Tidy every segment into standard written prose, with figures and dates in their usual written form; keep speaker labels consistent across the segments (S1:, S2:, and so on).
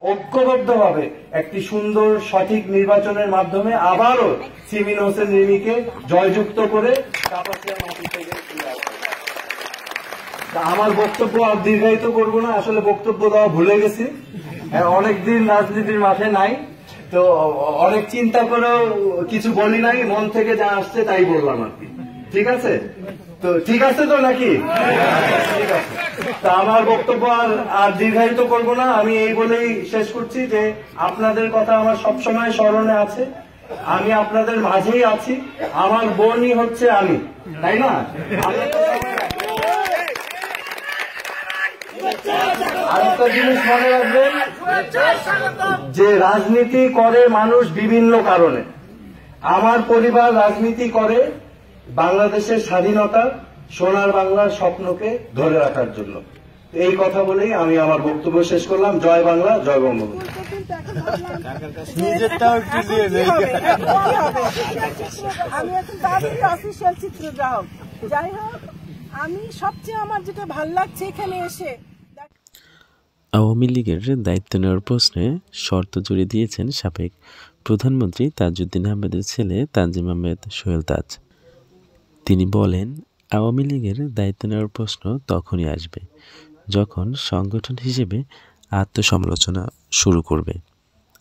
S1: ঐক্যবদ্ধভাবে একটি সুন্দর সঠিক নির্বাচনের মাধ্যমে আবারও সিমিন হোসেন রিমিকে জয়যুক্ত করে কাপাসিয়া মাটি থেকে ফিরে আসবে। আমার বক্তব্য আর দীর্ঘায়িত করবো না, আসলে বক্তব্য দেওয়া ভুলে গেছি, অনেকদিন রাজনীতির মাঠে নাই তো অনেক চিন্তা করেও কিছু বলি নাই, মন থেকে যা আসছে তাই বললাম আর কি। ঠিক আছে তো, ঠিক আছে তো নাকি? ঠিক আছে, তা আমার বক্তব্য আর দীর্ঘায়িত করব না, আমি এই বলেই শেষ করছি যে আপনাদের কথা আমার সবসময় স্মরণে আছে, আমি আপনাদের মাঝেই আছি, আমার বোনই হচ্ছে আমি, তাই না? আরেকটা জিনিস মনে রাখবেন যে রাজনীতি করে মানুষ বিভিন্ন কারণে। আমার পরিবার রাজনীতি করে বাংলাদেশের স্বাধীনতা, সোনার বাংলার স্বপ্নকে ধরে রাখার জন্য। এই কথা বলেই আমি আমার বক্তব্য শেষ করলাম। জয় বাংলা, জয় বঙ্গবন্ধু।
S2: আমি এখন তাদেরই অফিসিয়াল চিত্র গ্রাহক। যাই হোক, আমি সবচেয়ে আমার যেটা ভালো লাগছে এখানে এসে,
S3: আওয়ামী লীগের দায়িত্ব নেওয়ার প্রশ্নে শর্ত জুড়ে দিয়েছেন সাবেক প্রধানমন্ত্রী তাজউদ্দিন আহমেদের ছেলে তানজিম আহমেদ সোহেল তাজ। তিনি বলেন, আওয়ামী লীগের দায়িত্ব নেওয়ার প্রশ্ন তখনই আসবে যখন সংগঠন হিসেবে আত্মসমালোচনা শুরু করবে,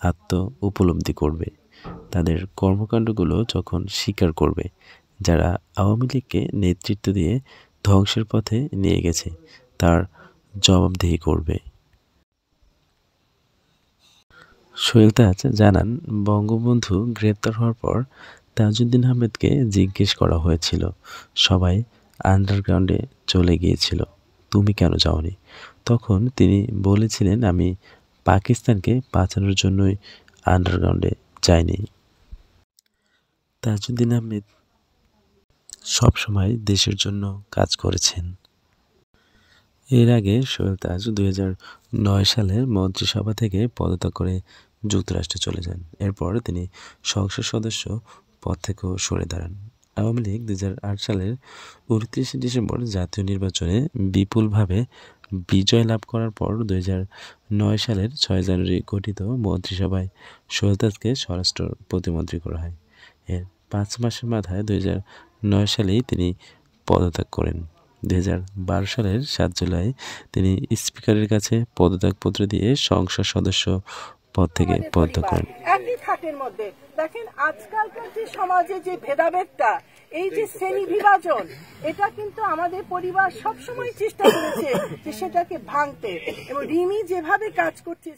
S3: আত্ম উপলব্ধি করবে, তাদের কর্মকাণ্ডগুলো যখন স্বীকার করবে, যারা আওয়ামী লীগকে নেতৃত্ব দিয়ে ধ্বংসের পথে নিয়ে গেছে তার জবাবদিহি করবে। সোহেল তাজ জানান, বঙ্গবন্ধু গ্রেপ্তার হওয়ার পর তাজউদ্দিন আহমেদকে জিজ্ঞেস করা হয়েছিল, সবাই আন্ডারগ্রাউন্ডে চলে গিয়েছিল, তুমি কেন যাওনি? তখন তিনি বলেছিলেন, আমি পাকিস্তানকে বাঁচানোর জন্যই আন্ডারগ্রাউন্ডে যাইনি। তাজউদ্দিন আহমেদ সবসময় দেশের জন্য কাজ করেছেন। এর আগে সোহেল তাজ 2009 সালের মন্ত্রিসভা থেকে পদত্যাগ করে যুক্তরাষ্ট্রে চলে যান। এরপর তিনি সংসদ সদস্য পদ থেকেও সরে দাঁড়ান। আওয়ামী লীগ 2008 সালের 29 ডিসেম্বর জাতীয় নির্বাচনে বিপুলভাবে বিজয় লাভ করার পর 2009 সালের 6 জানুয়ারি গঠিত মন্ত্রিসভায় সোহেল তাজকে স্বরাষ্ট্র প্রতিমন্ত্রী করা হয়। এর 5 মাসের মাথায় 2009 সালেই তিনি পদত্যাগ করেন। 2012 সালের 7 জুলাই তিনি স্পিকারের কাছে পদত্যাগপত্র দিয়ে সংসদ সদস্য পদ থেকে পদত্যাগ করেন।
S2: একই খাটের মধ্যে দেখেন, আজকালকার যে সমাজে যে ভেদাভেদটা, এই যে শ্রেণী বিভাজন, এটা কিন্তু আমাদের পরিবার সবসময় চেষ্টা করেছে যে সেটাকে ভাঙতে, এবং রিমি যেভাবে কাজ করছে।